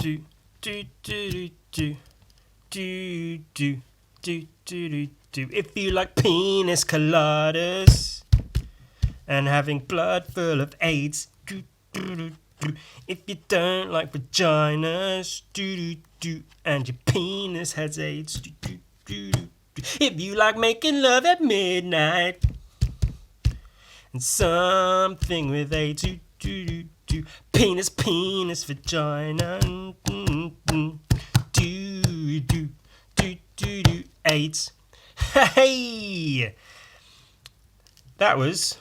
do do do do do do do do do. If you like penis coladas and having blood full of AIDS, do do do do. If you don't like vaginas, do do do, and your penis has AIDS, do do do do. If you like making love at midnight and something with AIDS, do do do do. Penis, penis, vagina, do do do do do. AIDS. Hey, that was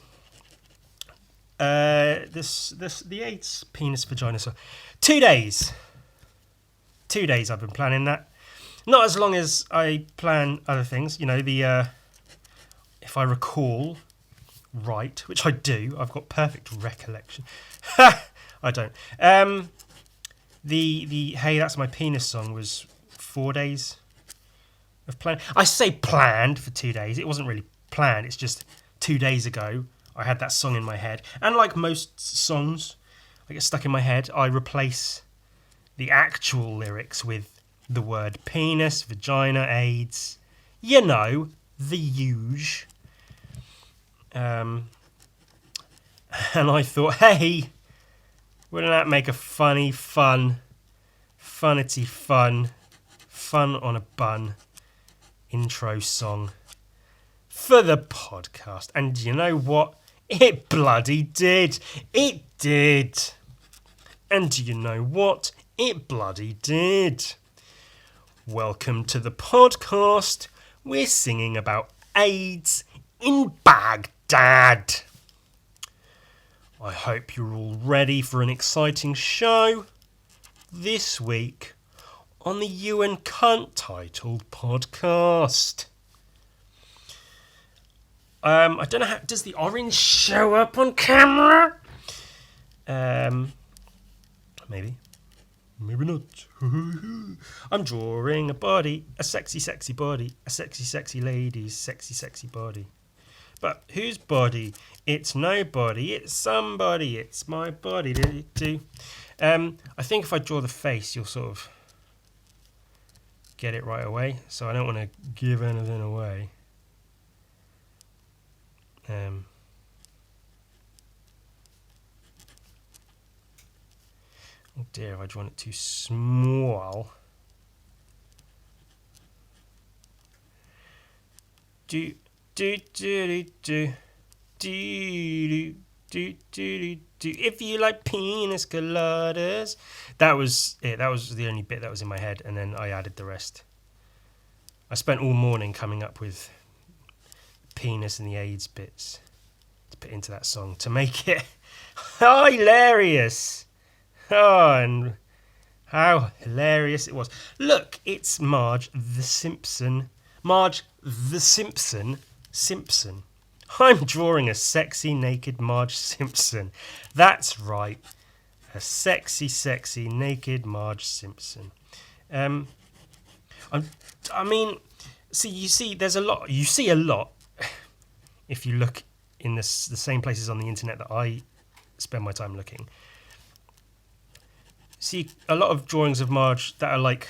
the AIDS penis vagina song. 2 days. 2 days I've been planning that. Not as long as I plan other things. You know, if I recall right, which I do, I've got perfect recollection. I don't. The Hey That's My Penis song was 4 days of plan. I say planned for 2 days. It wasn't really planned. It's just 2 days ago I had that song in my head. And like most songs, I get stuck in my head. I replace the actual lyrics with the word penis, vagina, AIDS. You know, the huge. And I thought, hey, wouldn't that make a funnity fun on a bun intro song for the podcast? And you know what? It bloody did. It did. And you know what? It bloody did. Welcome to the podcast. We're singing about AIDS in Baghdad. I hope you're all ready for an exciting show this week on the Ewan Untitled podcast. I don't know how does the orange show up on camera? Maybe not. I'm drawing a body, a sexy body, a sexy lady's sexy body. But whose body? It's nobody, it's somebody, it's my body. I think if I draw the face, you'll sort of get it right away. So I don't want to give anything away. Oh dear, have I drawn it too small? Do. If you like penis coladas. That was it. That was the only bit that was in my head, and then I added the rest. I spent all morning coming up with penis and the AIDS bits to put into that song to make it hilarious. Oh, and how hilarious it was. Look, it's Marge the Simpson. Marge the Simpson. I'm drawing a sexy naked Marge Simpson. That's right. A sexy naked Marge Simpson. You see a lot if you look in the same places on the internet that I spend my time looking. See a lot of drawings of Marge that are like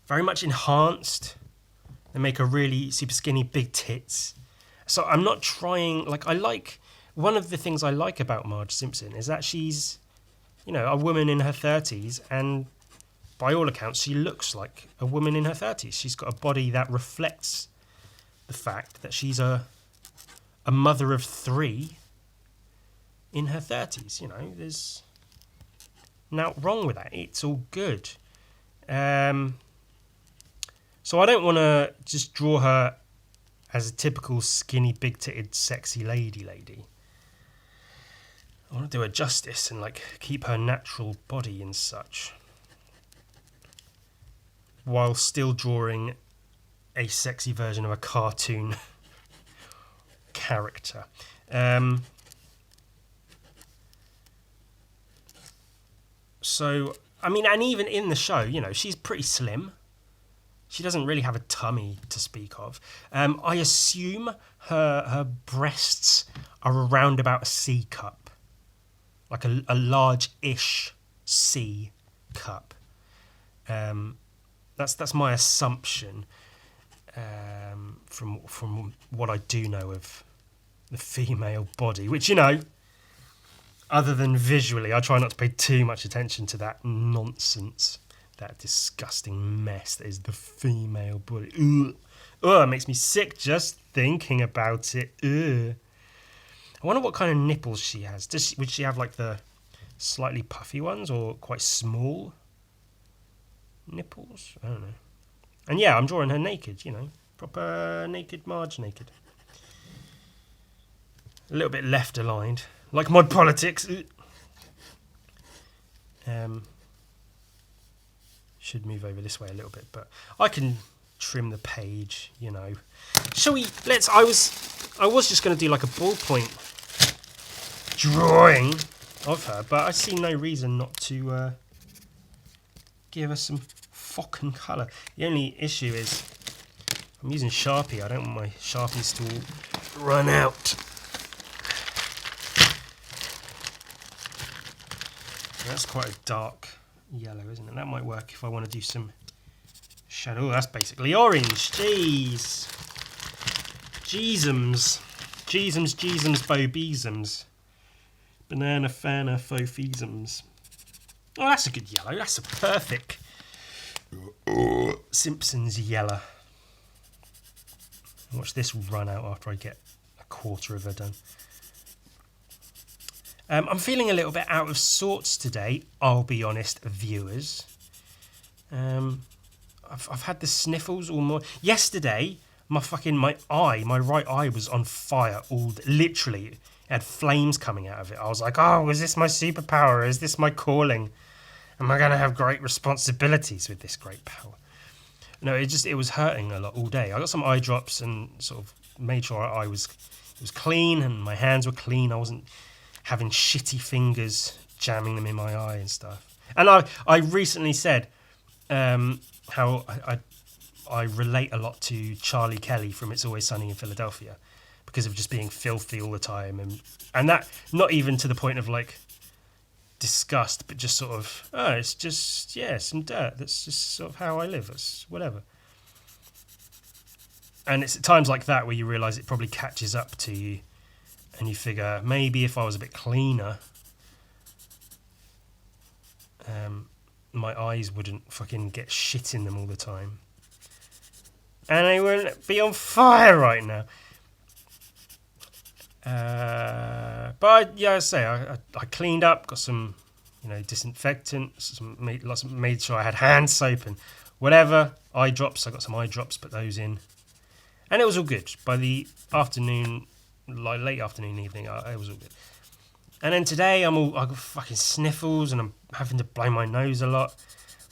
very much enhanced. They make her really super skinny, big tits. So I'm not trying, one of the things I like about Marge Simpson is that she's, a woman in her 30s, and by all accounts, she looks like a woman in her 30s. She's got a body that reflects the fact that she's a mother of 3 in her 30s. There's nothing wrong with that. It's all good. So I don't want to just draw her as a typical skinny, big-titted, sexy lady. I want to do her justice and keep her natural body and such, while still drawing a sexy version of a cartoon character. And even in the show, she's pretty slim. She doesn't really have a tummy to speak of. I assume her breasts are around about a C cup, like a large-ish C cup. That's my assumption from what I do know of the female body, which, other than visually, I try not to pay too much attention to that nonsense, that disgusting mess that is the female body. Ugh. It makes me sick just thinking about it. Ugh. I wonder what kind of nipples she has. Would she have like the slightly puffy ones or quite small nipples? I don't know. And yeah, I'm drawing her naked, proper naked Marge naked. A little bit left aligned, like my politics. Should move over this way a little bit, but I can trim the page, Shall we? I was just going to do like a ballpoint drawing of her, but I see no reason not to give her some fucking colour. The only issue is I'm using Sharpie. I don't want my Sharpies to run out. That's quite a dark yellow, isn't it? That might work if I want to do some shadow. That's basically orange. Jeez. Jeezums, bobeesums. Banana fana fofisms. Oh, that's a good yellow. That's a perfect Simpsons yellow. Watch this run out after I get a quarter of her done. I'm feeling a little bit out of sorts today, I'll be honest, viewers. I've had the sniffles all morning. Yesterday, my right eye was on fire literally. It had flames coming out of it. I was like, oh, is this my superpower? Is this my calling? Am I going to have great responsibilities with this great power? No, it was hurting a lot all day. I got some eye drops and sort of made sure it was clean and my hands were clean. I wasn't having shitty fingers jamming them in my eye and stuff. And I recently said how I relate a lot to Charlie Kelly from It's Always Sunny in Philadelphia because of just being filthy all the time. And that, not even to the point of like disgust, but just sort of, it's just, some dirt. That's just sort of how I live. It's whatever. And it's at times like that where you realise it probably catches up to you and you figure, maybe if I was a bit cleaner, my eyes wouldn't fucking get shit in them all the time. And I wouldn't be on fire right now. But I cleaned up, got some, disinfectant, made sure I had hand soap and whatever. Eye drops, I got some eye drops, put those in. And it was all good. By the afternoon, like late afternoon, evening, it was all good. And then today, I got fucking sniffles and I'm having to blow my nose a lot.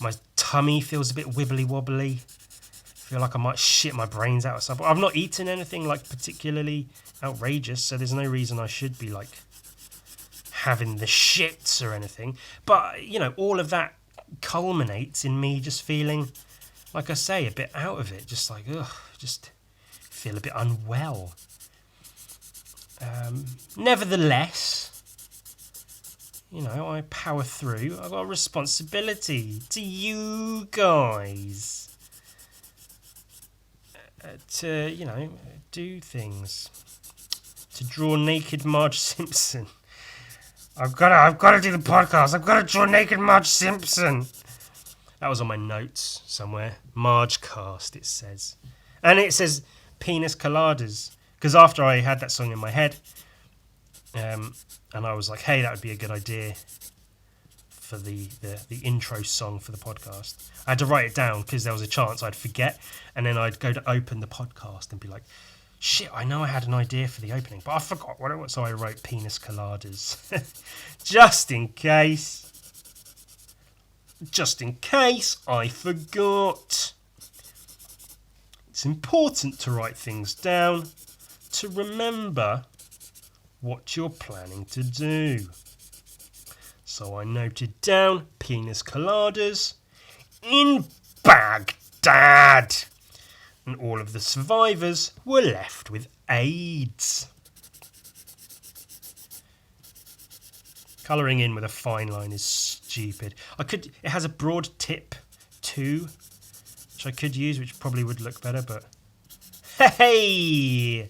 My tummy feels a bit wibbly wobbly. I feel like I might shit my brains out or something. I've not eaten anything like particularly outrageous, so there's no reason I should be like having the shits or anything. But, all of that culminates in me just feeling, like I say, a bit out of it. Just like, just feel a bit unwell. Nevertheless, I power through. I've got a responsibility to you guys to, do things. To draw naked Marge Simpson. I've got to do the podcast. I've got to draw naked Marge Simpson. That was on my notes somewhere. Marge cast, it says. And it says penis coladas. Because after I had that song in my head, and I was like, hey, that would be a good idea for the intro song for the podcast. I had to write it down because there was a chance I'd forget, and then I'd go to open the podcast and be like, shit, I know I had an idea for the opening, but I forgot what it was, so I wrote penis coladas. Just in case I forgot. It's important to write things down to remember what you're planning to do. So I noted down penis coladas in Baghdad. And all of the survivors were left with AIDS. Colouring in with a fine line is stupid. It has a broad tip 2, which I could use, which probably would look better, but... Hey!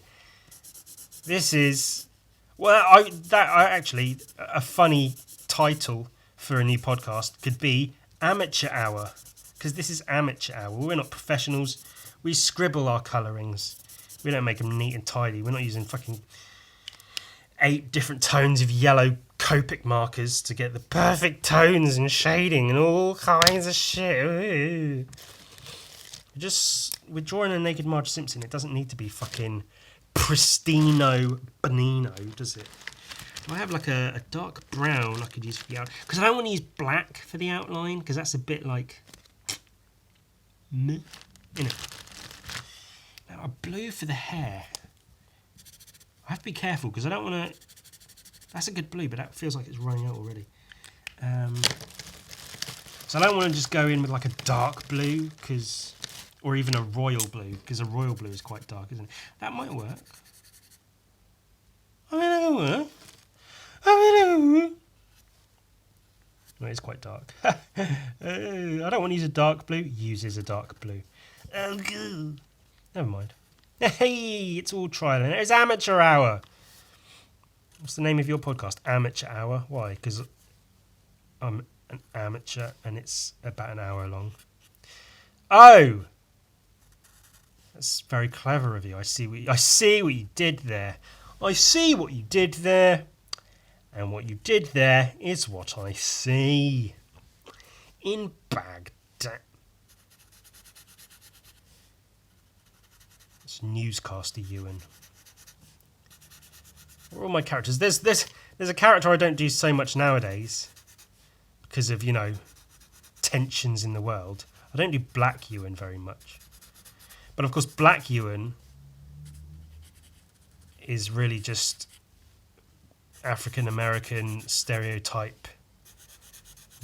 This is... Well, actually, a funny title for a new podcast could be Amateur Hour, because this is Amateur Hour. We're not professionals. We scribble our colourings. We don't make them neat and tidy. We're not using fucking 8 different tones of yellow Copic markers to get the perfect tones and shading and all kinds of shit. We're drawing a naked Marge Simpson. It doesn't need to be fucking pristino bonino, does it? Do I have like a dark brown I could use for the outline? Because I don't want to use black for the outline, because that's a bit like... meh, innit? Now, a blue for the hair. I have to be careful, because I don't want to... That's a good blue, but that feels like it's running out already. So I don't want to just go in with like a dark blue, because... Or even a royal blue, because a royal blue is quite dark, isn't it? That might work. Well, it's quite dark. I don't want to use a dark blue. Uses a dark blue. Oh, good. Never mind. Hey, it's all trial and it's Amateur Hour. What's the name of your podcast? Amateur Hour. Why? Because I'm an amateur and it's about an hour long. Oh, that's very clever of you. I see what you did there. I see what you did there. And what you did there is what I see. In Baghdad. It's newscaster Ewan. What are all my characters? There's a character I don't do so much nowadays. Because of, tensions in the world. I don't do Black Ewan very much. But of course, Black Ewan is really just African American stereotype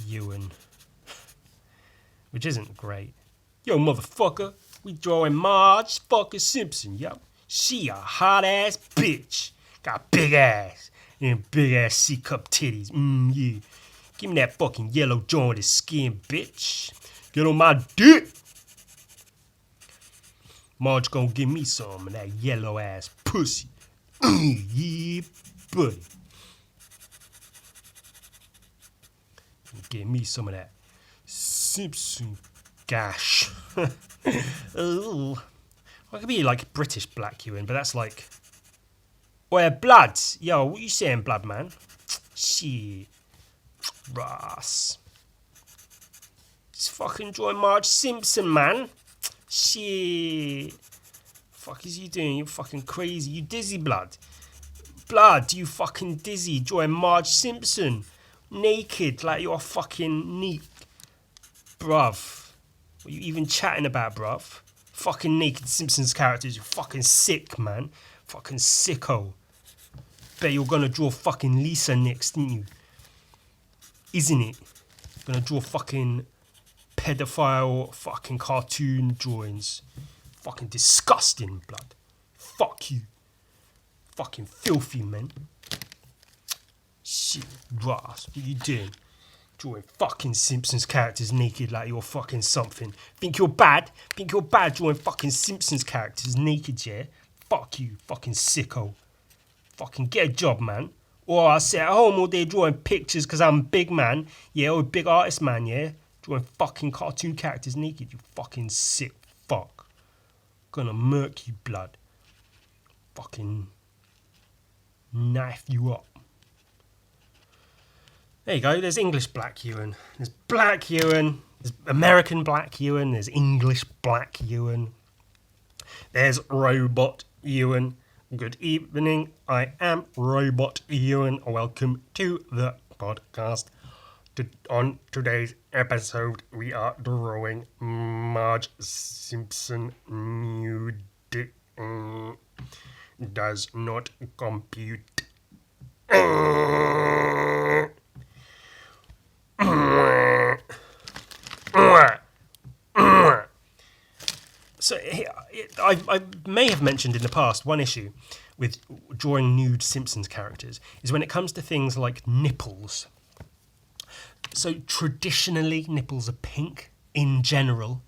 Ewan, which isn't great. Yo, motherfucker, we drawing Marge fucking Simpson, yo. She a hot ass bitch, got a big ass and big ass C-cup titties. Yeah. Give me that fucking yellow jointed skin, bitch. Get on my dick. Marge gonna give me some of that yellow ass pussy. Yeah, buddy. Give me some of that Simpson gash. Oh, I could be like British Black Ewan, but that's like, well, blood. Yo, what you saying, blood man? Shit, Ross. Just fucking join Marge Simpson, man. Shit. Fuck is you doing? You fucking crazy. You dizzy, blood. Blood, you fucking dizzy. Join Marge Simpson. Naked like you're fucking neat. Bruv. What are you even chatting about, bruv? Fucking naked Simpsons characters. You're fucking sick, man. Fucking sicko. Bet you're gonna draw fucking Lisa next, didn't you? Isn't it? Gonna draw fucking pedophile fucking cartoon drawings. Fucking disgusting, blood. Fuck you. Fucking filthy, man. Shit, Ross, what you doing? Drawing fucking Simpsons characters naked like you're fucking something. Think you're bad? Think you're bad drawing fucking Simpsons characters naked, yeah? Fuck you, fucking sicko. Fucking get a job, man. Or I sit at home all day drawing pictures because I'm a big man, yeah, or a big artist man, yeah? Drawing fucking cartoon characters naked, you fucking sick fuck. Gonna murk you, blood. Fucking knife you up. There you go, there's English Black Ewan. There's Black Ewan. There's American Black Ewan. There's English Black Ewan. There's Robot Ewan. Good evening, I am Robot Ewan. Welcome to the podcast. On today's episode, we are drawing Marge Simpson nude. Does not compute. So I may have mentioned in the past one issue with drawing nude Simpsons characters is when it comes to things like nipples. So traditionally nipples are pink in general,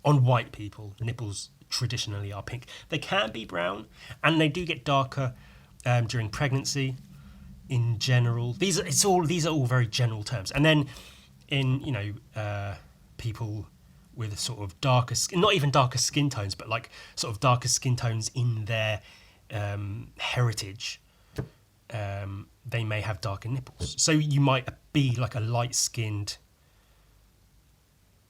on white people, nipples traditionally are pink. They can be brown, and they do get darker during pregnancy. In general, these are all very general terms. And then in people with sort of darker skin, not even darker skin tones, but like sort of darker skin tones in their heritage, they may have darker nipples. So you might be like a light-skinned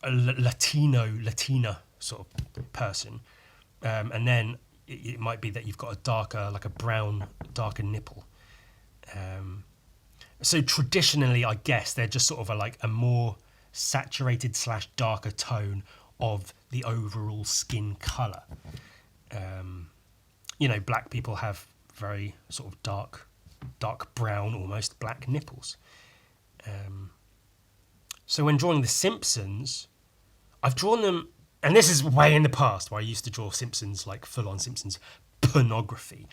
Latina sort of person, and then it might be that you've got a darker, like a brown, darker nipple. So traditionally, I guess they're just sort of a more saturated / darker tone of the overall skin colour. Black people have very sort of dark brown, almost black nipples. So when drawing the Simpsons, I've drawn them, and this is way in the past where I used to draw Simpsons, like full-on Simpsons pornography.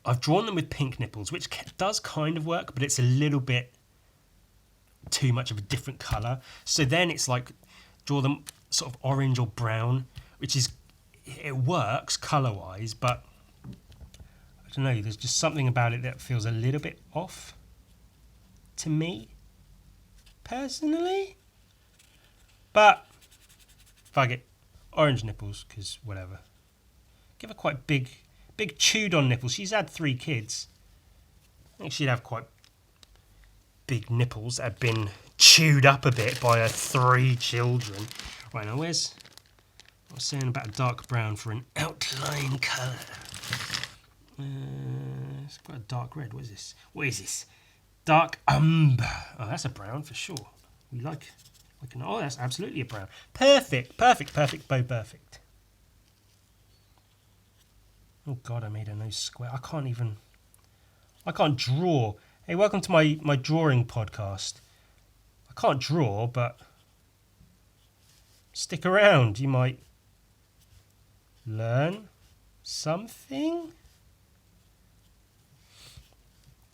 I've drawn them with pink nipples, which does kind of work, but it's a little bit too much of a different colour. So then it's like draw them sort of orange or brown, it works colour-wise, but I don't know, there's just something about it that feels a little bit off to me, personally. But fuck it, orange nipples, because whatever. Give her quite big chewed on nipples. She's had 3 kids. I think she'd have quite big nipples that have been chewed up a bit by her 3 children. Right, now I was saying about a dark brown for an outline colour. It's quite a dark red. What is this? Dark umber. Oh, that's a brown for sure. We like that's absolutely a brown. Perfect, Bo perfect. Oh God, I made a nose square. I can't draw. Hey, welcome to my drawing podcast. I can't draw, but stick around. You might learn something.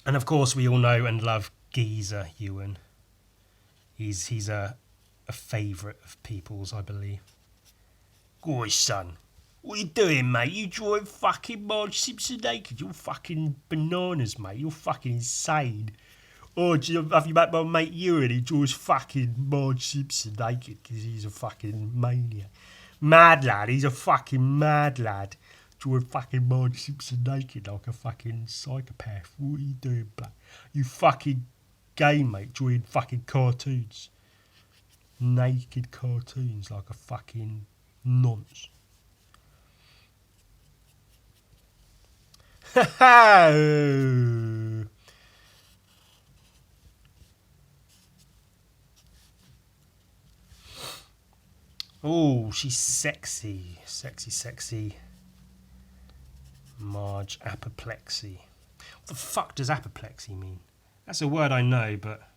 And of course, we all know and love Geezer Ewan. He's a favourite of people's, I believe. Gosh, son. What you doing, mate? You drawing fucking Marge Simpson naked? You're fucking bananas, mate. You're fucking insane. Or have you met my mate Ewan? He draws fucking Marge Simpson naked because he's a fucking maniac. Mad lad. He's a fucking mad lad. Drawing fucking Marge Simpson naked like a fucking psychopath. What are you doing, black? You fucking gay, mate. Drawing fucking cartoons. Naked cartoons like a fucking nonce. Oh, she's sexy. Sexy. Marge apoplexy. What the fuck does apoplexy mean? That's a word I know, but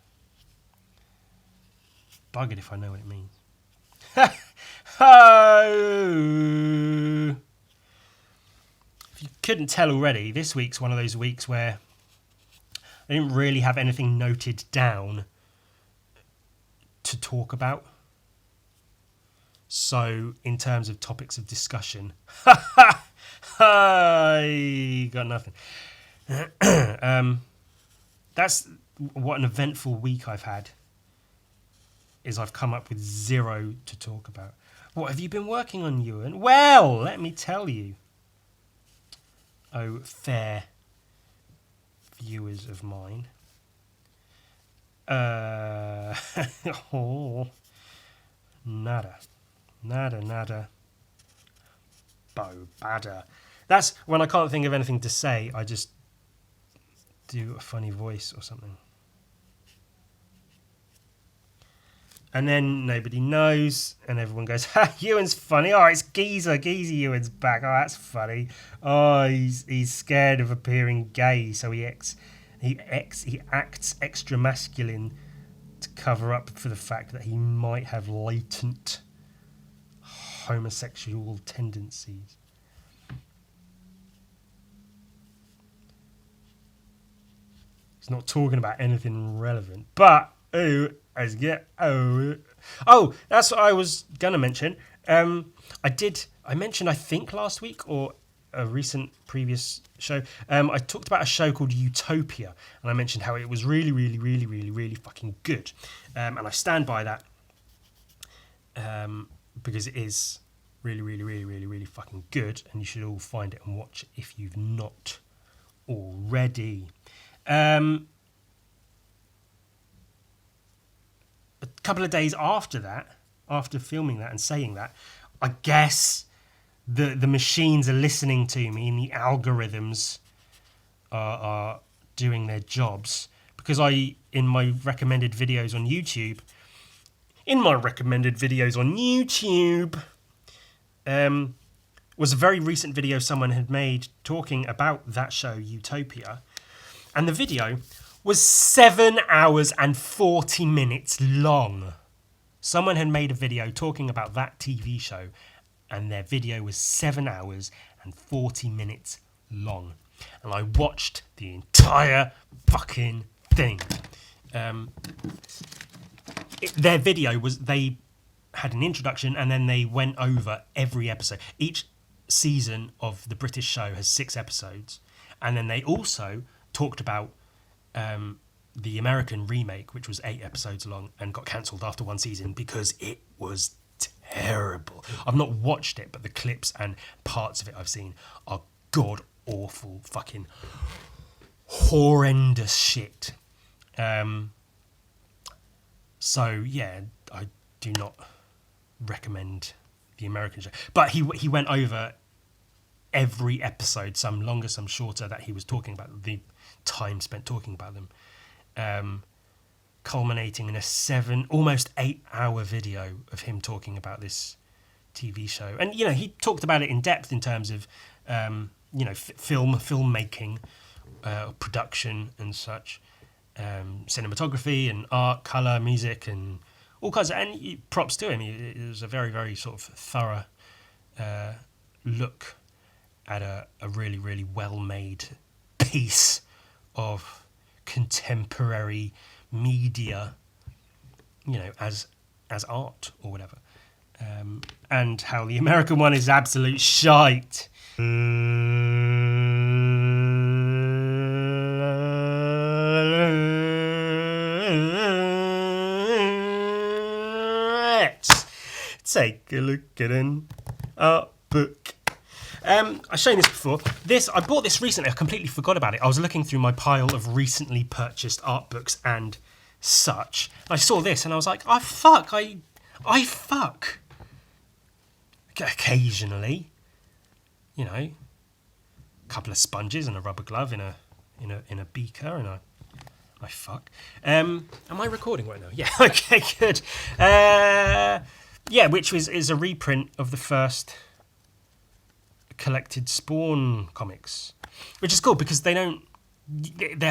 bug it if I know what it means. If you couldn't tell already, this week's one of those weeks where I didn't really have anything noted down to talk about. So, in terms of topics of discussion, I got nothing. That's what an eventful week I've had, is I've come up with 0 to talk about. What have you been working on, Ewan? Well, let me tell you. Oh, fair viewers of mine. Oh, nada. Bo badder. That's when I can't think of anything to say, I just do a funny voice or something. And then nobody knows, and everyone goes, "Ha, Ewan's funny. Oh, it's Geezer Ewan's back. Oh, that's funny. Oh, he's scared of appearing gay, so he acts extra masculine to cover up for the fact that he might have latent homosexual tendencies." He's not talking about anything relevant, but as get over. Oh, that's what I was gonna mention. I mentioned, I think last week or a recent previous show, I talked about a show called Utopia, and I mentioned how it was really, really, really, really, really fucking good, and I stand by that, because it is really, really, really, really, really fucking good, and you should all find it and watch it if you've not already. A couple of days after that, after filming that and saying that, I guess the machines are listening to me and the algorithms are doing their jobs, because in my recommended videos on YouTube, was a very recent video someone had made talking about that show Utopia, and the video was 7 hours and 40 minutes long. Someone had made a video talking about that TV show, and their video was 7 hours and 40 minutes long. And I watched the entire fucking thing. Their video was, they had an introduction and then they went over every episode. Each season of the British show has 6 episodes. And then they also talked about the American remake, which was 8 episodes long and got cancelled after 1 season because it was terrible. I've not watched it, but the clips and parts of it I've seen are god awful, fucking horrendous shit. So yeah, I do not recommend the American show. But he went over every episode, some longer, some shorter, that he was talking about, the time spent talking about them, culminating in a almost 8 hour video of him talking about this TV show. And he talked about it in depth in terms of filmmaking, production and such, cinematography and art, colour, music, and all kinds of, and props to him. It was a very, very sort of thorough look at a really, really well-made piece of contemporary media, as art or whatever, and how the American one is absolute shite. Let's take a look at an art book. I've shown this before. I bought this recently. I completely forgot about it. I was looking through my pile of recently purchased art books and such. I saw this and I was like, I fuck. Occasionally, a couple of sponges and a rubber glove in a beaker, and I fuck. Am I recording right now? Yeah. Okay. Good. Which is a reprint of the first collected Spawn comics, which is cool because they're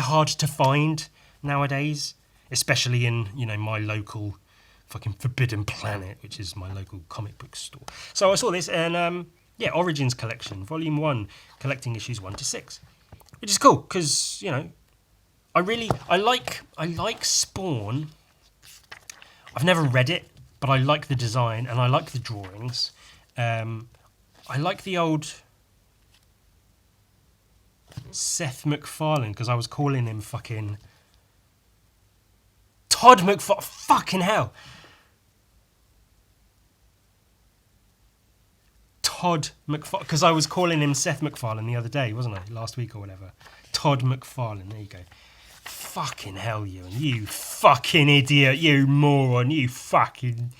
hard to find nowadays, especially in my local fucking Forbidden Planet, which is my local comic book store. So I saw this, and Origins Collection, Volume 1, collecting issues 1 to 6, which is cool because I like Spawn. I've never read it, but I like the design and I like the drawings. I like the old Seth MacFarlane, because I was calling him fucking Todd McFarlane. Fucking hell. Todd McFarlane, because I was calling him Seth MacFarlane the other day, wasn't I? Last week or whatever. Todd McFarlane, there you go. Fucking hell, you fucking idiot, you moron, you fucking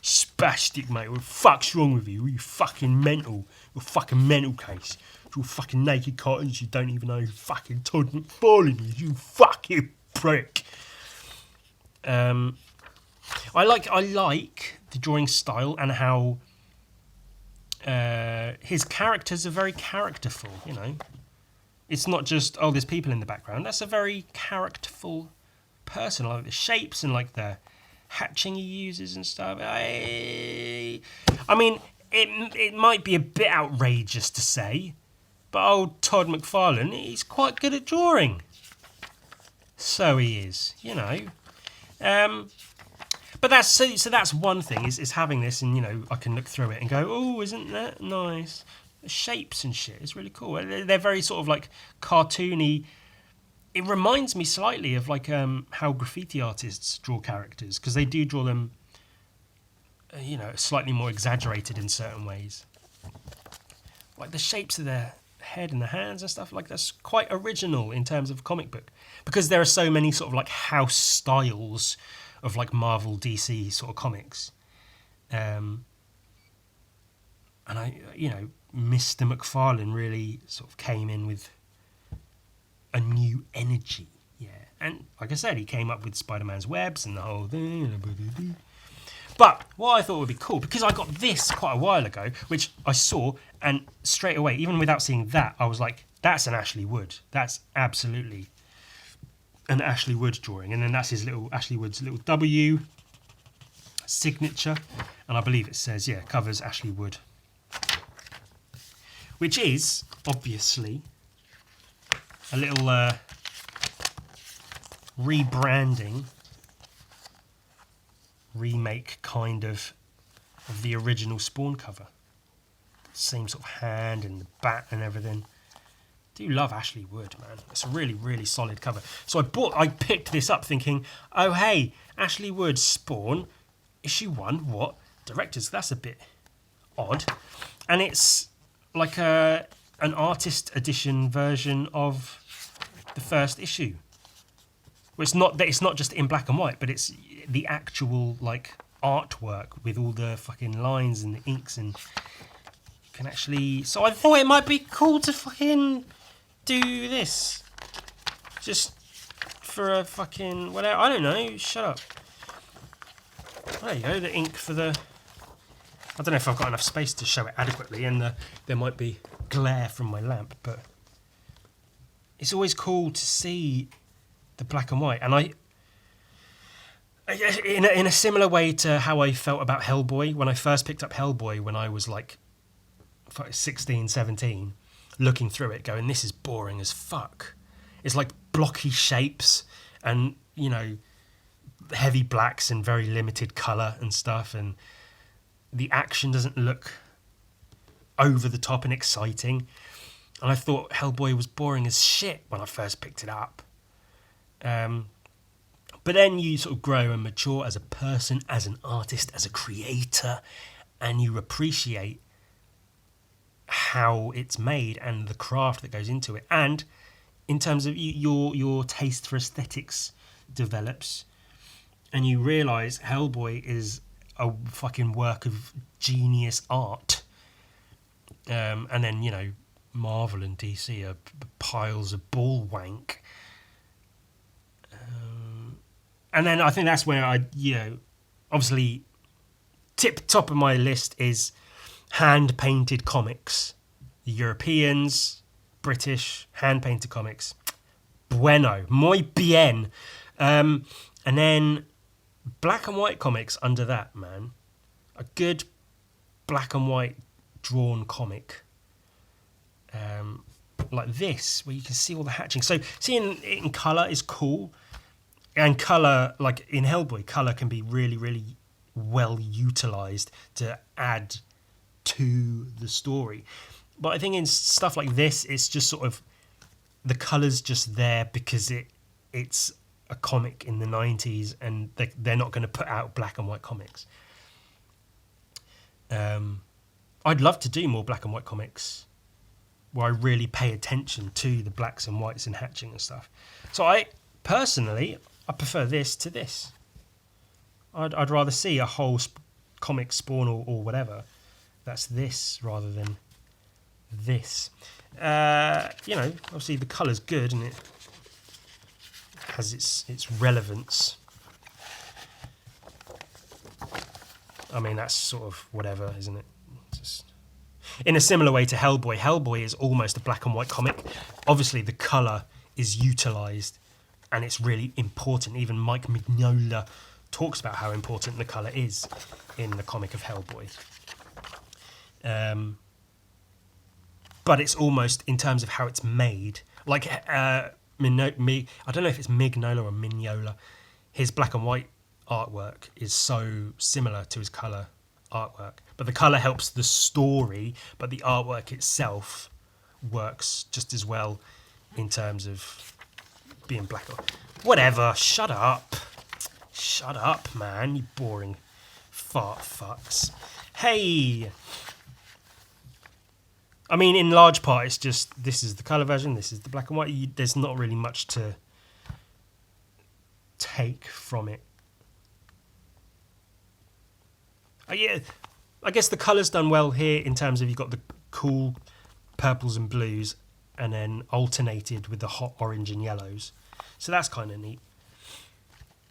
spastic, mate. What the fuck's wrong with you? Are you fucking mental? You're fucking mental case. You're fucking naked cottons. You don't even know who fucking Todd McFarlane is. You fucking prick. I like the drawing style and how his characters are very characterful. It's not just there's people in the background. That's a very characterful person. I like the shapes and like the hatching he uses and stuff. I mean, it might be a bit outrageous to say, but old Todd McFarlane, he's quite good at drawing. So he is, But that's so that's one thing is having this, and I can look through it and go, oh, isn't that nice? The shapes and shit is really cool. They're very sort of like cartoony. It reminds me slightly of like how graffiti artists draw characters, because they do draw them, slightly more exaggerated in certain ways. Like the shapes of their head and the hands and stuff, like that's quite original in terms of comic book, because there are so many sort of like house styles of like Marvel, DC sort of comics. And Mr. McFarlane really sort of came in with a new energy. Yeah. And like I said, he came up with Spider-Man's webs and the whole thing. But what I thought would be cool, because I got this quite a while ago, which I saw, and straight away, even without seeing that, I was like, that's an Ashley Wood. That's absolutely an Ashley Wood drawing. And then that's Ashley Wood's little W signature. And I believe it says, covers Ashley Wood. Which is, obviously, a little rebranding, remake kind of the original Spawn cover. Same sort of hand and the bat and everything. Do love Ashley Wood, man. It's a really, really solid cover. So I picked this up thinking, oh hey, Ashley Wood Spawn, issue 1, what? Directors, that's a bit odd. And it's like an artist edition version of the first issue. Well, it's not just in black and white, but it's the actual like artwork with all the fucking lines and the inks, and you can actually. So I thought it might be cool to fucking do this, just for a fucking whatever. I don't know. Shut up. There you go. The ink for the. I don't know if I've got enough space to show it adequately, and there might be glare from my lamp, but it's always cool to see the black and white. And in a similar way to how I felt about Hellboy, when I first picked up Hellboy when I was like 16, 17, looking through it going, this is boring as fuck. It's like blocky shapes and, heavy blacks and very limited colour and stuff, and the action doesn't look over the top and exciting. And I thought Hellboy was boring as shit when I first picked it up. But then you sort of grow and mature as a person, as an artist, as a creator, and you appreciate how it's made and the craft that goes into it. And in terms of your taste for aesthetics develops, and you realise Hellboy is a fucking work of genius art. And then, Marvel and DC are piles of ball wank. And then I think that's where obviously top of my list is hand-painted comics. The Europeans, British, hand-painted comics. Bueno, muy bien. And then black and white comics under that, man. A good black and white drawn comic. Like this, where you can see all the hatching. So seeing it in colour is cool. And colour, like in Hellboy, colour can be really, really well utilised to add to the story. But I think in stuff like this, it's just sort of, the colour's just there because it's a comic in the 90s and they're not going to put out black and white comics. I'd love to do more black and white comics where I really pay attention to the blacks and whites and hatching and stuff. So I prefer this to this. I'd rather see a whole comic Spawn or whatever that's this rather than this. Obviously the colour's good and it has its relevance. I mean, that's sort of whatever, isn't it? Just in a similar way to Hellboy. Hellboy is almost a black and white comic. Obviously the colour is utilised and it's really important. Even Mike Mignola talks about how important the colour is in the comic of Hellboy. But it's almost, in terms of how it's made, like I don't know if it's Mignola or Mignola. his black and white artwork is so similar to his colour artwork. But the colour helps the story, but the artwork itself works just as well in terms of being black or whatever. Shut up, man, you boring fart fucks. Hey, I mean, in large part it's just this is the colour version, this is the black and white. There's not really much to take from it. Yeah, I guess the colour's done well here in terms of you've got the cool purples and blues and then alternated with the hot orange and yellows. So that's kind of neat.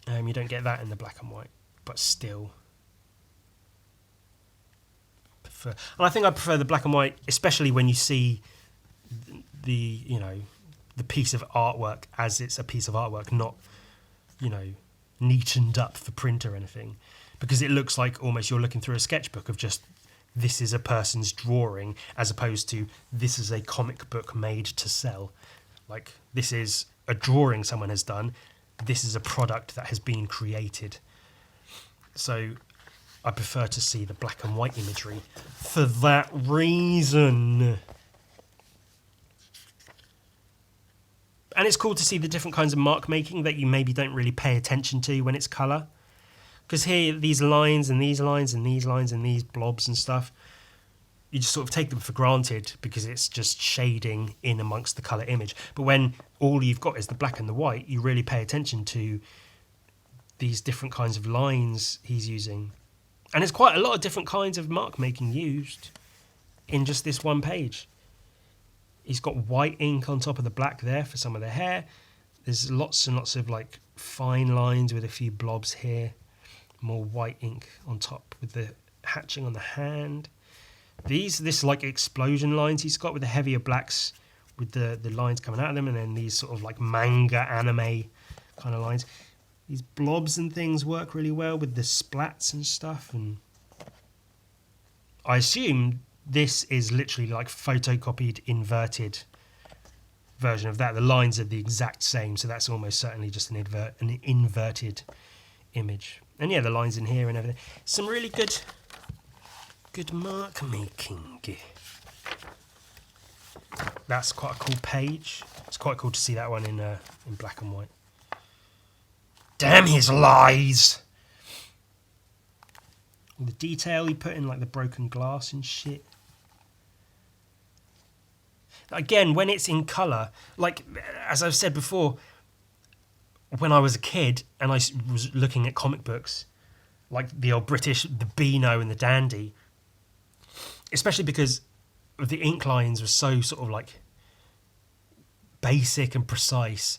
You don't get that in the black and white, but still. And I think I prefer the black and white, especially when you see the piece of artwork as it's a piece of artwork, not, neatened up for print or anything. Because it looks like almost you're looking through a sketchbook of just this is a person's drawing as opposed to this is a comic book made to sell. Like this is a drawing someone has done. This is a product that has been created. So I prefer to see the black and white imagery for that reason. And it's cool to see the different kinds of mark making that you maybe don't really pay attention to when it's colour. Because here, these lines and these lines and these lines and these blobs and stuff, you just sort of take them for granted because it's just shading in amongst the colour image. But when all you've got is the black and the white, you really pay attention to these different kinds of lines he's using. And there's quite a lot of different kinds of mark making used in just this one page. He's got white ink on top of the black there for some of the hair. There's lots and lots of like fine lines with a few blobs here. More white ink on top with the hatching on the hand. This like explosion lines he's got with the heavier blacks with the lines coming out of them, and then these sort of like manga anime kind of lines. These blobs and things work really well with the splats and stuff, and I assume this is literally like photocopied inverted version of that. The lines are the exact same, so that's almost certainly just an inverted image. And yeah, the lines in here and everything. Some really good mark making. That's quite a cool page. It's quite cool to see that one in black and white. Damn his lies! All the detail he put in, like the broken glass and shit. Again, when it's in colour, like as I've said before, when I was a kid and I was looking at comic books, like the old British, the Beano and the Dandy, especially because the ink lines were so sort of like basic and precise,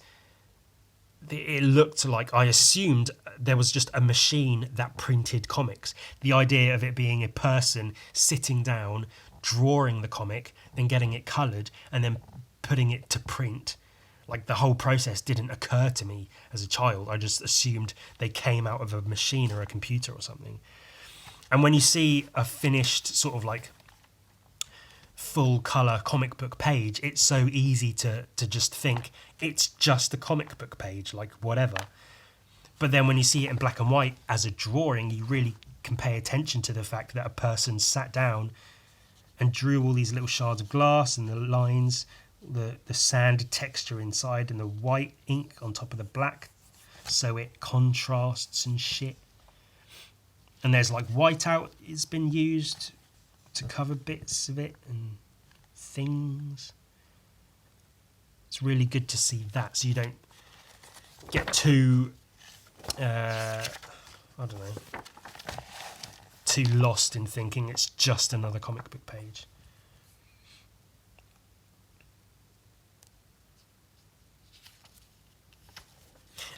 it looked like I assumed there was just a machine that printed comics. The idea of it being a person sitting down, drawing the comic, then getting it coloured and then putting it to print. Like the whole process didn't occur to me as a child. I just assumed they came out of a machine or a computer or something. And when you see a finished sort of like full colour comic book page, it's so easy to just think it's just a comic book page, like whatever. But then when you see it in black and white as a drawing, you really can pay attention to the fact that a person sat down and drew all these little shards of glass and the lines, the sand texture inside and the white ink on top of the black, so it contrasts and shit. And there's like whiteout it's been used to cover bits of it and things. It's really good to see that, so you don't get too too lost in thinking it's just another comic book page.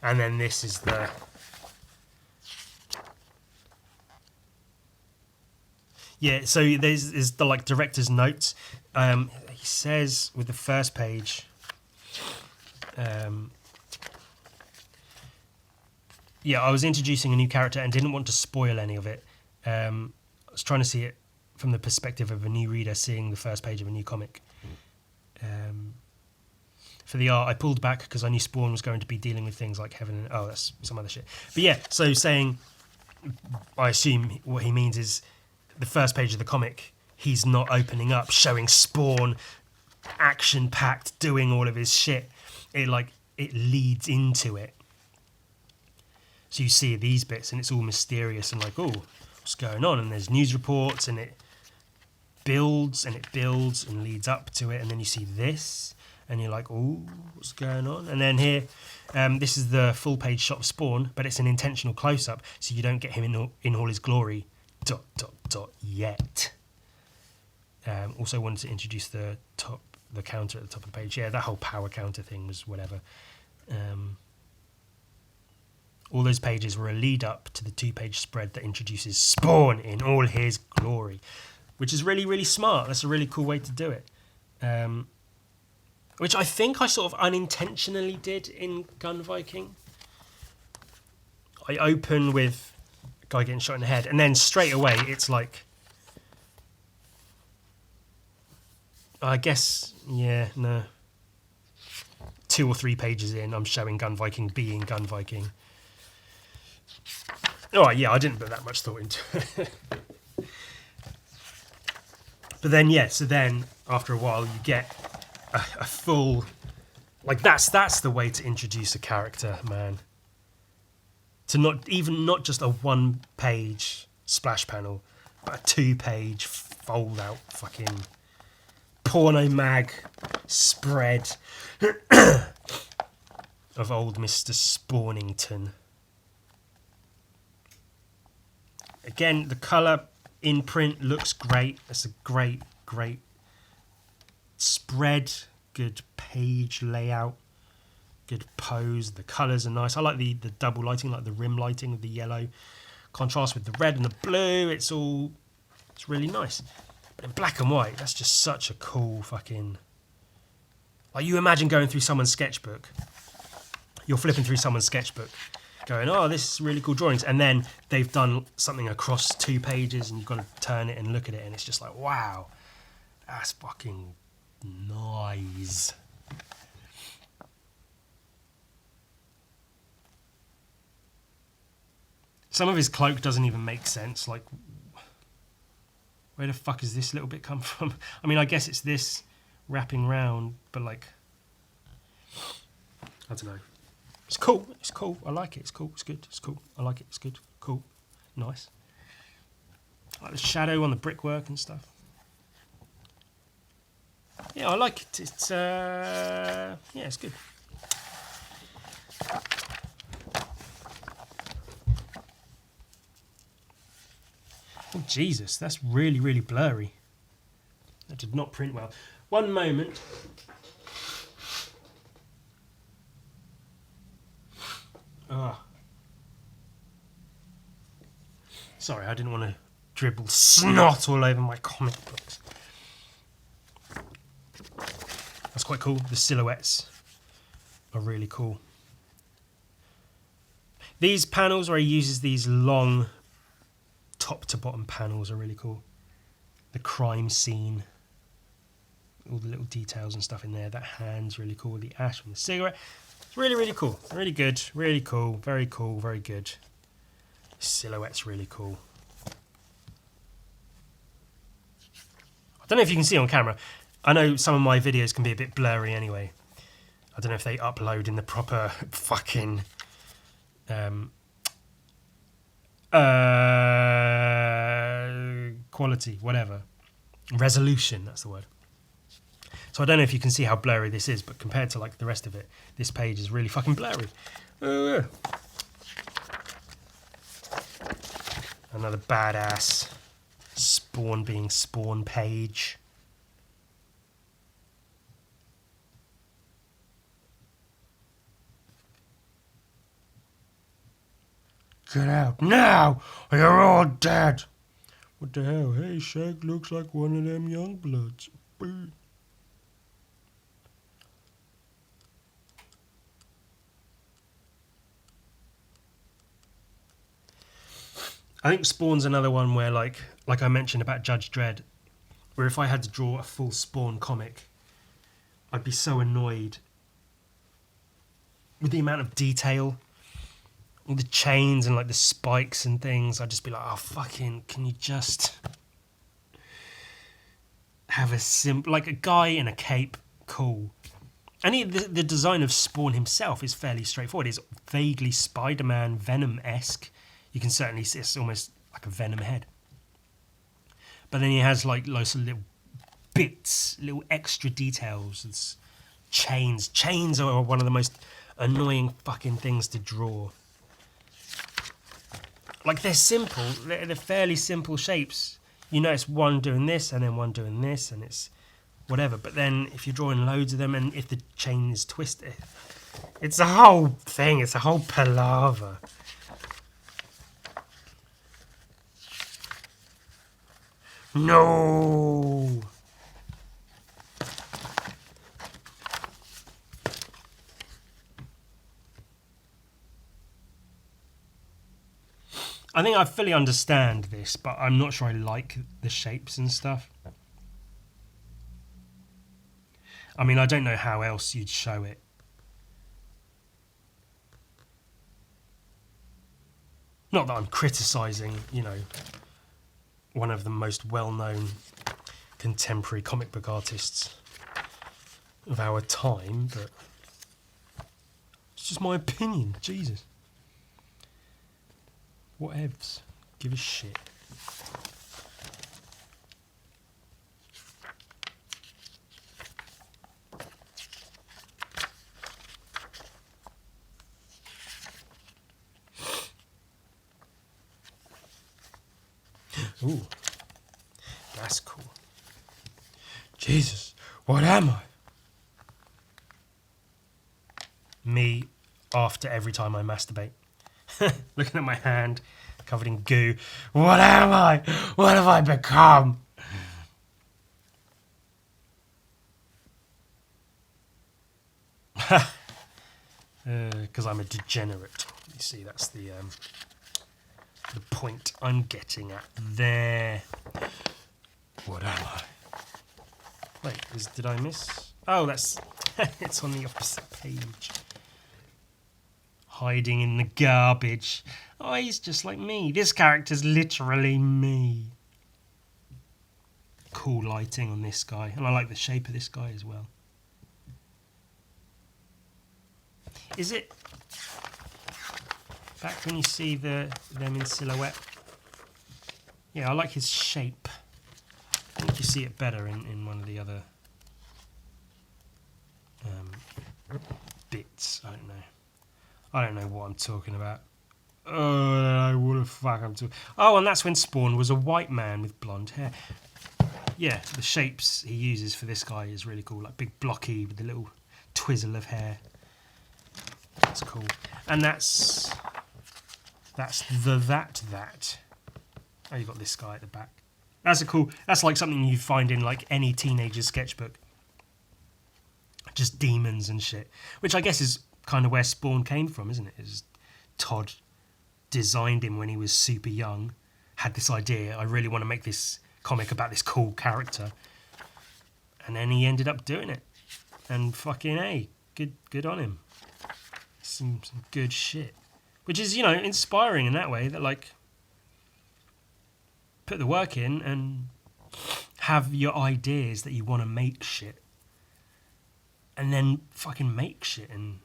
And then this is the so there's the like director's notes. He says with the first page, I was introducing a new character and didn't want to spoil any of it. I was trying to see it from the perspective of a new reader seeing the first page of a new comic. for the art. I pulled back because I knew Spawn was going to be dealing with things like heaven and... Oh, that's some other shit. But yeah, so saying... I assume what he means is the first page of the comic, he's not opening up, showing Spawn action-packed, doing all of his shit. It leads into it. So you see these bits and it's all mysterious and like, oh, what's going on? And there's news reports and it builds and leads up to it. And then you see this and you're like, oh, what's going on? And then here, this is the full page shot of Spawn, but it's an intentional close-up so you don't get him in all his glory, ... yet. Also wanted to introduce the counter at the top of the page. Yeah, that whole power counter thing was whatever. All those pages were a lead up to the 2-page spread that introduces Spawn in all his glory, which is really, really smart. That's a really cool way to do it. Which I think I sort of unintentionally did in Gun Viking. I open with a guy getting shot in the head, and then straight away it's like... I guess, yeah, no. 2 or 3 pages in, I'm showing Gun Viking being Gun Viking. Oh, yeah, I didn't put that much thought into it. But then, yeah, so then, after a while, you get a full... Like, that's the way to introduce a character, man. To not just a 1-page splash panel, but a 2-page fold-out fucking porno mag spread of old Mr. Spawnington. Again, the colour in print looks great. It's a great spread, good page layout, good pose. The colours are nice. I like the double lighting, like the rim lighting of the yellow. Contrast with the red and the blue. It's really nice. But in black and white, that's just such a cool fucking... Like, you imagine going through someone's sketchbook. You're flipping through someone's sketchbook, going, oh, this is really cool drawings. And then they've done something across 2 pages and you've got to turn it and look at it. And it's just like, wow, that's fucking nice. Some of his cloak doesn't even make sense. Like, where the fuck has this little bit come from? I mean, I guess it's this wrapping round, but like, I don't know. It's cool. It's cool. I like it. It's cool. It's good. It's cool. I like it. It's good. Cool. Nice. I like the shadow on the brickwork and stuff. Yeah, I like it. It's yeah, it's good. Oh Jesus, that's really, really blurry. That did not print well. One moment. Ah. Sorry, I didn't want to dribble snot all over my comic books. That's quite cool. The silhouettes are really cool. These panels where he uses these long top to bottom panels are really cool. The crime scene, all the little details and stuff in there. That hand's really cool. The ash from the cigarette. It's really, really cool. Really good. Really cool. Very cool. Very good. The silhouette's really cool. I don't know if you can see on camera. I know some of my videos can be a bit blurry anyway. I don't know if they upload in the proper fucking quality, whatever. Resolution, that's the word. So I don't know if you can see how blurry this is, but compared to like the rest of it, this page is really fucking blurry. Another badass Spawn being Spawn page. Get out now, or you're all dead. What the hell? Hey, Shag looks like one of them young bloods. I think Spawn's another one where, like I mentioned about Judge Dredd, where if I had to draw a full Spawn comic, I'd be so annoyed with the amount of detail, all the chains and like the spikes and things, I'd just be like, oh fucking, can you just have a simple, like a guy in a cape, cool. And the design of Spawn himself is fairly straightforward. It's vaguely Spider-Man Venom-esque. You can certainly see it's almost like a Venom head. But then he has like loads of little bits, little extra details. It's chains. Chains are one of the most annoying fucking things to draw. Like they're simple. They're fairly simple shapes. You know, it's one doing this and then one doing this, and it's whatever. But then if you're drawing loads of them and if the chain is twisted, it's a whole thing. It's a whole palaver. No. I think I fully understand this, but I'm not sure I like the shapes and stuff. I mean, I don't know how else you'd show it. Not that I'm criticising, you know, one of the most well-known contemporary comic book artists of our time, but it's just my opinion. Jesus. Whatevs. Give a shit. Ooh, that's cool. Jesus, what am I? Me after every time I masturbate. Looking at my hand, covered in goo. What am I? What have I become? Because I'm a degenerate. You see, that's the point I'm getting at there. What am I? Wait, did I miss? Oh, that's it's on the opposite page. Hiding in the garbage. Oh, he's just like me. This character's literally me. Cool lighting on this guy, and I like the shape of this guy as well. Is it back when you see them in silhouette? Yeah, I like his shape. I think you see it better in one of the other bits. I don't know what I'm talking about. Oh, what the fuck I'm talking. Oh, and that's when Spawn was a white man with blonde hair. Yeah, the shapes he uses for this guy is really cool. Like big blocky with the little twizzle of hair. That's cool. And that's that. Oh, you got this guy at the back. That's like something you find in like any teenager's sketchbook. Just demons and shit. Which I guess is kind of where Spawn came from, isn't it? It's Todd designed him when he was super young, had this idea, I really want to make this comic about this cool character. And then he ended up doing it. And fucking A, good on him. Some good shit. Which is, you know, inspiring in that way, that like put the work in and have your ideas that you want to make shit. And then fucking make shit. And,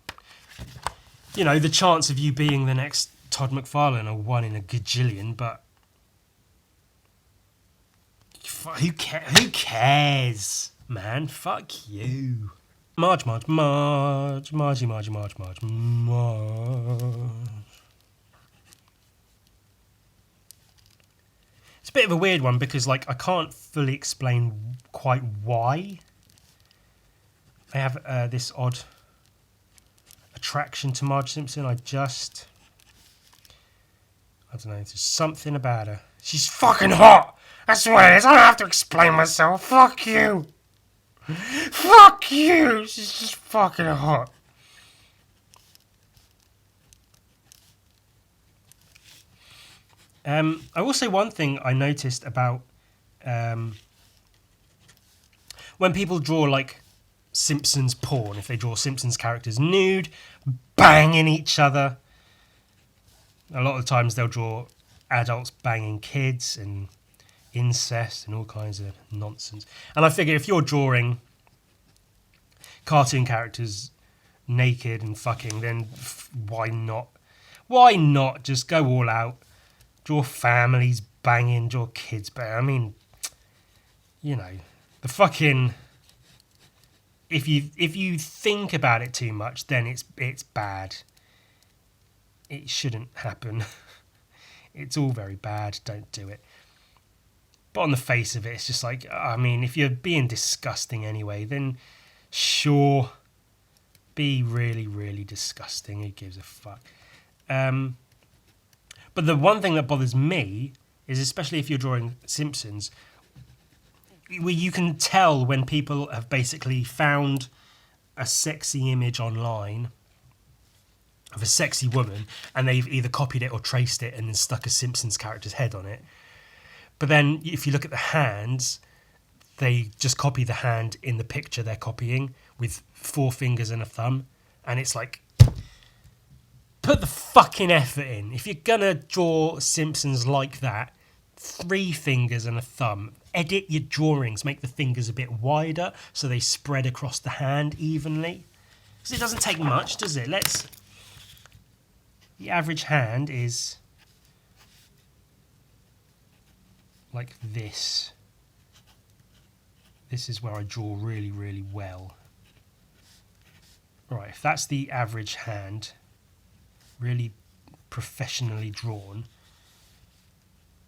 you know, the chance of you being the next Todd McFarlane are 1 in a gajillion, but who cares, man? Fuck you. Marge. Margie. It's a bit of a weird one because, like, I can't fully explain quite why I have this odd attraction to Marge Simpson. I don't know, there's something about her. She's fucking hot! That's what it is, I don't have to explain myself. Fuck you! Fuck you! She's just fucking hot. I will say one thing I noticed about when people draw like Simpsons porn, if they draw Simpsons characters nude, banging each other. A lot of times they'll draw adults banging kids and incest and all kinds of nonsense. And I figure if you're drawing cartoon characters naked and fucking, then why not? Why not just go all out? Draw families banging, draw kids banging. I mean, you know, the fucking... If you think about it too much, then it's bad. It shouldn't happen. It's all very bad. Don't do it. But on the face of it, it's just like, I mean, if you're being disgusting anyway, then sure, be really, really disgusting. Who gives a fuck? But the one thing that bothers me is, especially if you're drawing Simpsons, where you can tell when people have basically found a sexy image online of a sexy woman and they've either copied it or traced it and then stuck a Simpsons character's head on it. But then if you look at the hands, they just copy the hand in the picture they're copying with 4 fingers and a thumb. And it's like, put the fucking effort in. If you're gonna draw Simpsons like that, 3 fingers and a thumb. Edit your drawings, make the fingers a bit wider so they spread across the hand evenly. Because it doesn't take much, does it? The average hand is like this. This is where I draw really, really well. Right, if that's the average hand, really professionally drawn,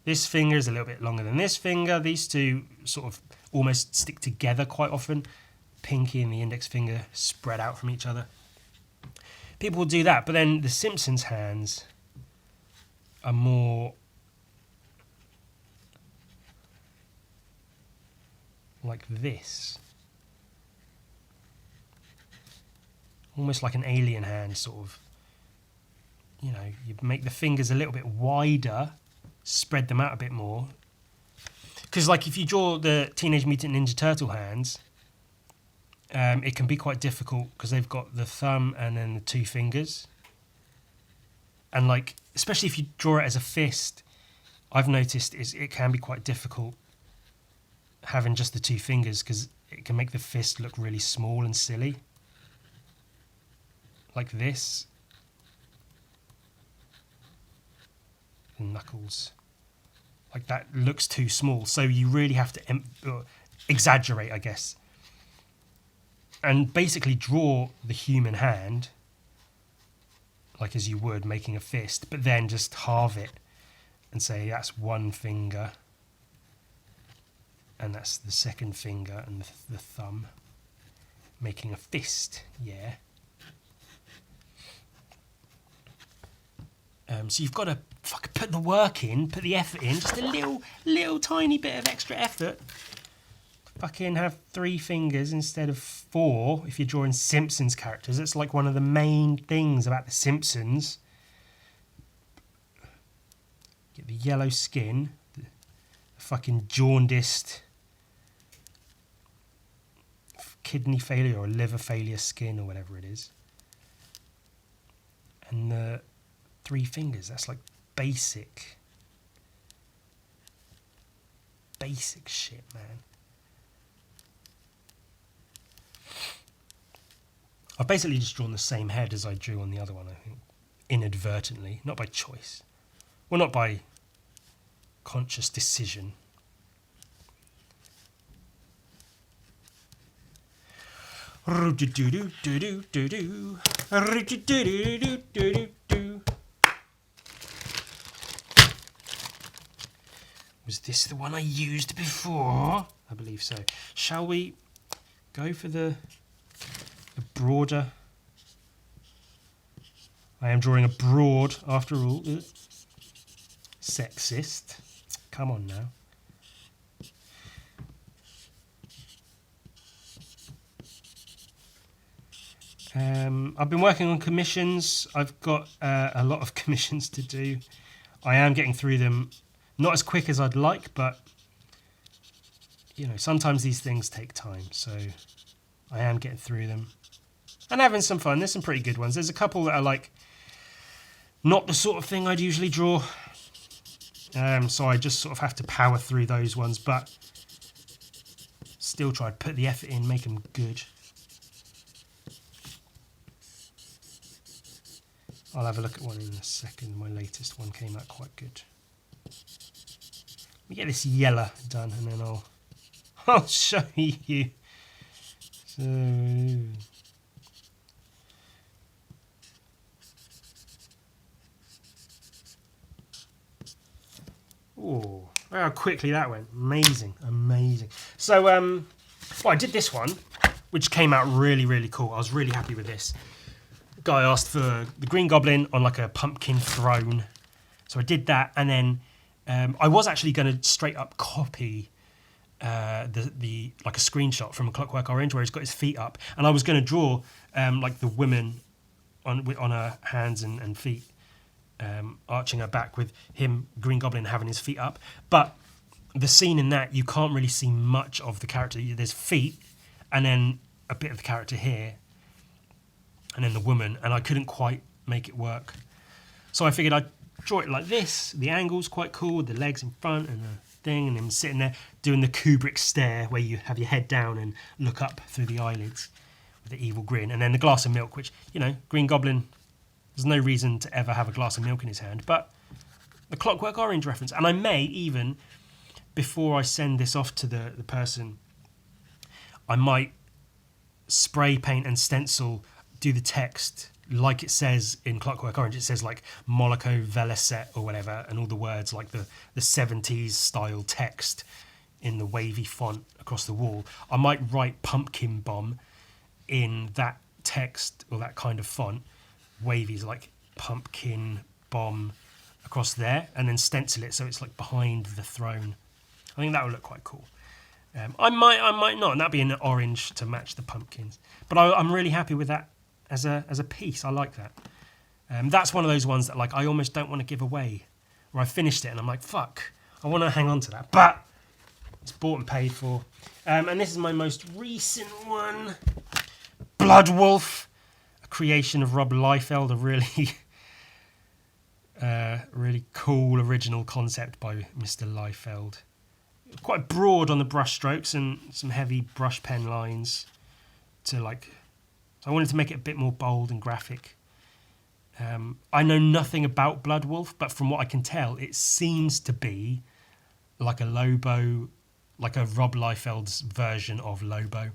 this finger is a little bit longer than this finger. These two sort of almost stick together quite often. Pinky and the index finger spread out from each other. People will do that, but then the Simpsons hands are more like this. Almost like an alien hand, sort of. You know, you make the fingers a little bit wider, spread them out a bit more. Because, like, if you draw the Teenage Mutant Ninja Turtle hands, it can be quite difficult because they've got the thumb and then the 2 fingers. And, like, especially if you draw it as a fist, I've noticed it can be quite difficult having just the 2 fingers because it can make the fist look really small and silly. Like this. The knuckles. Like that looks too small. So you really have to exaggerate, I guess. And basically draw the human hand like as you would making a fist, but then just halve it and say that's 1 finger and that's the 2nd finger and the thumb, making a fist. Yeah. So you've got to fucking put the work in, put the effort in, just a little tiny bit of extra effort. Fucking have 3 fingers instead of 4 if you're drawing Simpsons characters. It's like one of the main things about the Simpsons. Get the yellow skin, the fucking jaundiced kidney failure or liver failure skin or whatever it is. And the 3 fingers, that's like basic shit, man. I've basically just drawn the same head as I drew on the other one, I think. Inadvertently, not by choice. Well, not by conscious decision. Was this the one I used before? I believe so. Shall we go for the broader? I am drawing a broad after all. Sexist. Come on now. I've been working on commissions. I've got a lot of commissions to do. I am getting through them, not as quick as I'd like, but you know, sometimes these things take time. So I am getting through them. and having some fun. There's some pretty good ones. There's a couple that are like not the sort of thing I'd usually draw. So I just sort of have to power through those ones, but still try to put the effort in, make them good. I'll have a look at one in a second. My latest one came out quite good. Let me get this yellow done and then I'll show you. So, oh, how quickly that went. Amazing, amazing. So, well, I did this one, which came out really, really cool. I was really happy with this. The guy asked for the Green Goblin on like a pumpkin throne. So I did that, and then I was actually going to straight up copy the like a screenshot from A Clockwork Orange where he's got his feet up, and I was going to draw like the woman on her hands and feet, arching her back with him, Green Goblin, having his feet up. But the scene in that, you can't really see much of the character. There's feet, and then a bit of the character here, and then the woman, and I couldn't quite make it work. So I figured I'd draw it like this. The angle's quite cool, the legs in front and the thing, and him sitting there doing the Kubrick stare where you have your head down and look up through the eyelids with the evil grin, and then the glass of milk, which, you know, Green Goblin, there's no reason to ever have a glass of milk in his hand, but the Clockwork Orange reference. And I may even, before I send this off to the person, I might spray paint and stencil, do the text like it says in Clockwork Orange. It says like Moloko Velocet or whatever, and all the words like the 70s style text in the wavy font across the wall. I might write Pumpkin Bomb in that text or that kind of font, wavies like Pumpkin Bomb across there, and then stencil it so it's like behind the throne. I think that would look quite cool. I might not, and that'd be an orange to match the pumpkins. But I'm really happy with that as a piece. I like that. That's one of those ones that like I almost don't want to give away. Where I finished it and I'm like, fuck, I want to hang on to that, but it's bought and paid for. And this is my most recent one, Blood Wolf, a creation of Rob Liefeld, a really really cool original concept by Mr. Liefeld. Quite broad on the brush strokes and some heavy brush pen lines to like. So I wanted to make it a bit more bold and graphic. I know nothing about Blood Wolf, but from what I can tell, it seems to be like a Lobo, like a Rob Liefeld's version of Lobo.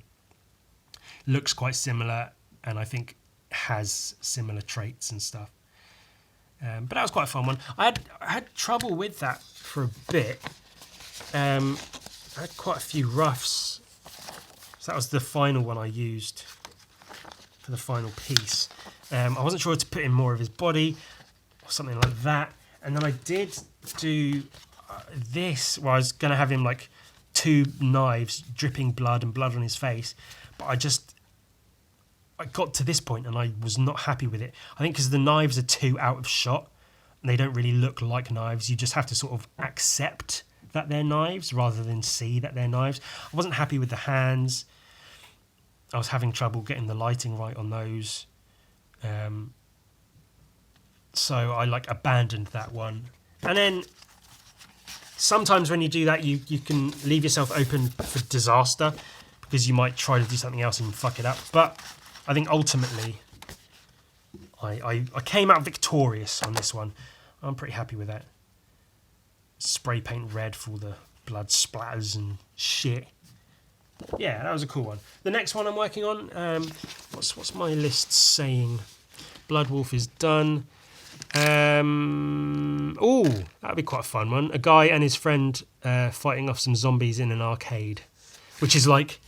Looks quite similar, and I think has similar traits and stuff. But that was quite a fun one. I had trouble with that for a bit. I had quite a few roughs. So that was the final one I used for the final piece. I wasn't sure to put in more of his body or something like that. And then I did do this, where I was going to have him like two knives dripping blood and blood on his face. But I got to this point and I was not happy with it. I think because the knives are too out of shot and they don't really look like knives. You just have to sort of accept that they're knives rather than see that they're knives. I wasn't happy with the hands. I was having trouble getting the lighting right on those. So I like abandoned that one. And then sometimes when you do that, you can leave yourself open for disaster because you might try to do something else and fuck it up. But I think ultimately I came out victorious on this one. I'm pretty happy with that. Spray paint red for all the blood splatters and shit. Yeah, that was a cool one. The next one I'm working on, what's my list saying? Blood Wolf is done. Oh, that'd be quite a fun one. A guy and his friend fighting off some zombies in an arcade, which is like,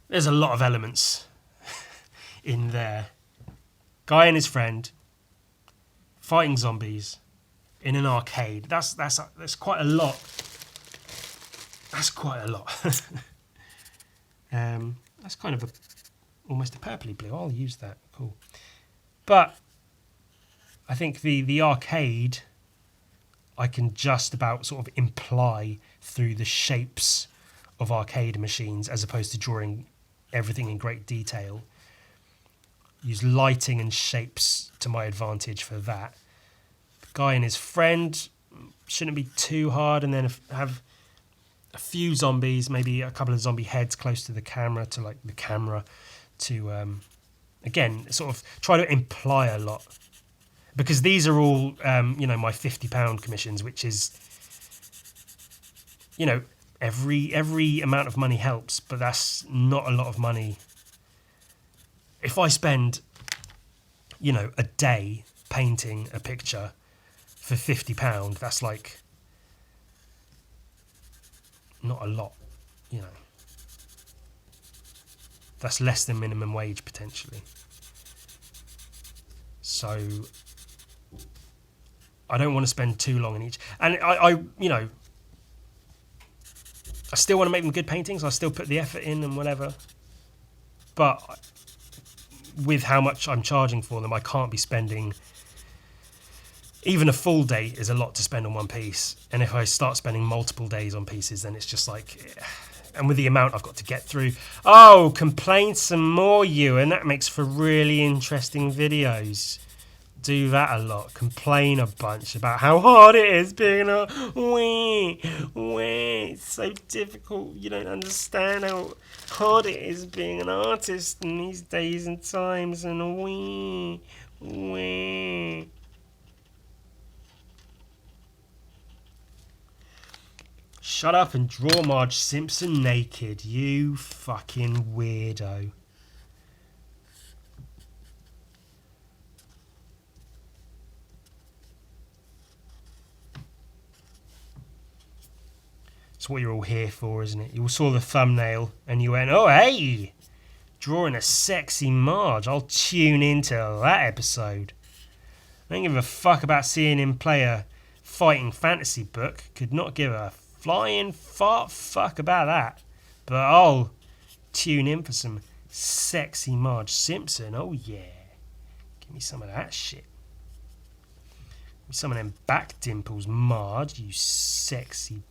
there's a lot of elements in there. Guy and his friend fighting zombies in an arcade. That's quite a lot. That's quite a lot. That's kind of almost a purpley blue. I'll use that. Cool. But I think the arcade, I can just about sort of imply through the shapes of arcade machines as opposed to drawing everything in great detail. use lighting and shapes to my advantage for that. The guy and his friend shouldn't be too hard, and then have a few zombies, maybe a couple of zombie heads close to the camera to again sort of try to imply a lot, because these are all my £50 commissions, which is every amount of money helps, but that's not a lot of money. If I spend a day painting a picture for £50, that's like not a lot, That's less than minimum wage potentially. So I don't want to spend too long in each. And I still want to make them good paintings. I still put the effort in and whatever. But with how much I'm charging for them, I can't be spending. Even a full day is a lot to spend on one piece. And if I start spending multiple days on pieces, then it's just like... And with the amount I've got to get through... Oh, complain some more, Ewan. That makes for really interesting videos. Do that a lot. Complain a bunch about how hard it is being a... It's so difficult. You don't understand how hard it is being an artist in these days and times. And Shut up and draw Marge Simpson naked, you fucking weirdo. That's what you're all here for, isn't it? You all saw the thumbnail and you went, oh, hey, drawing a sexy Marge. I'll tune into that episode. I don't give a fuck about seeing him play a fighting fantasy book. Could not give a flying fuck about that. But I'll tune in for some sexy Marge Simpson. Oh yeah. Give me some of that shit. Give me some of them back dimples, Marge, you sexy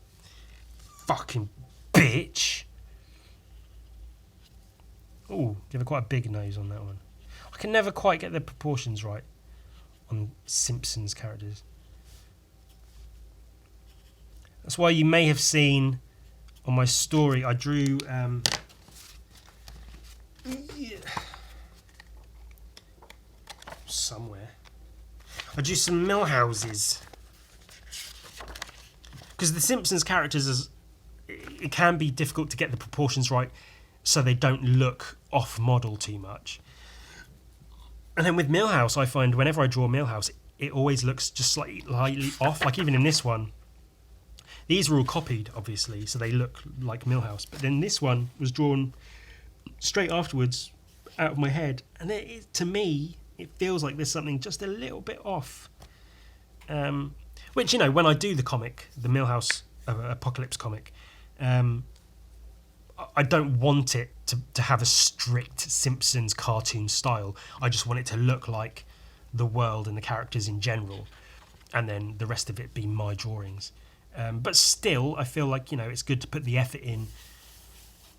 fucking bitch. Oh, give her quite a big nose on that one. I can never quite get the proportions right on Simpson's characters. That's why you may have seen on my story I drew somewhere. I drew some mill houses. Because the Simpsons characters, it can be difficult to get the proportions right so they don't look off model too much. And then with Millhouse, I find whenever I draw Millhouse, it always looks just slightly off. Like even in this one, these were all copied, obviously, so they look like Millhouse. But then this one was drawn straight afterwards out of my head. And to me, it feels like there's something just a little bit off. Which, when I do the comic, the Millhouse Apocalypse comic, I don't want it to have a strict Simpsons cartoon style. I just want it to look like the world and the characters in general, and then the rest of it be my drawings. But still, I feel like it's good to put the effort in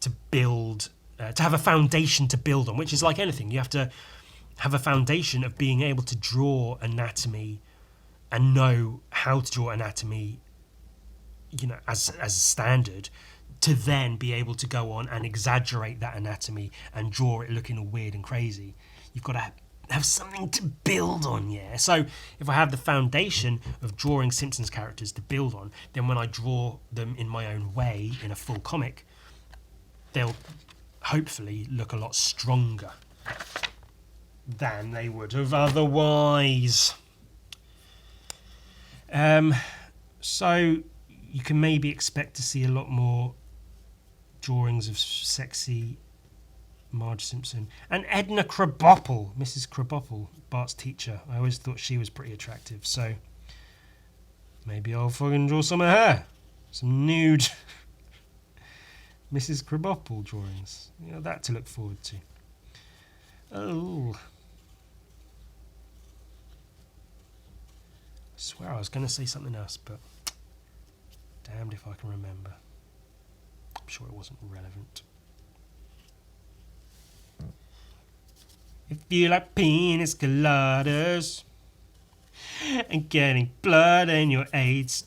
to build, to have a foundation to build on, which is like anything. You have to have a foundation of being able to draw anatomy and know how to draw anatomy, as a standard, to then be able to go on and exaggerate that anatomy and draw it looking all weird and crazy. You've got to have something to build on, yeah? So if I have the foundation of drawing Simpsons characters to build on, then when I draw them in my own way in a full comic, they'll hopefully look a lot stronger than they would have otherwise. So you can maybe expect to see a lot more drawings of sexy Marge Simpson and Edna Krabappel, Mrs. Krabappel, Bart's teacher. I always thought she was pretty attractive, so maybe I'll fucking draw some of her, some nude Mrs. Krabappel drawings. That to look forward to. Oh, I swear I was going to say something else, but damned if I can remember. I'm sure it wasn't relevant. If you like penis coladas and getting blood in your AIDS.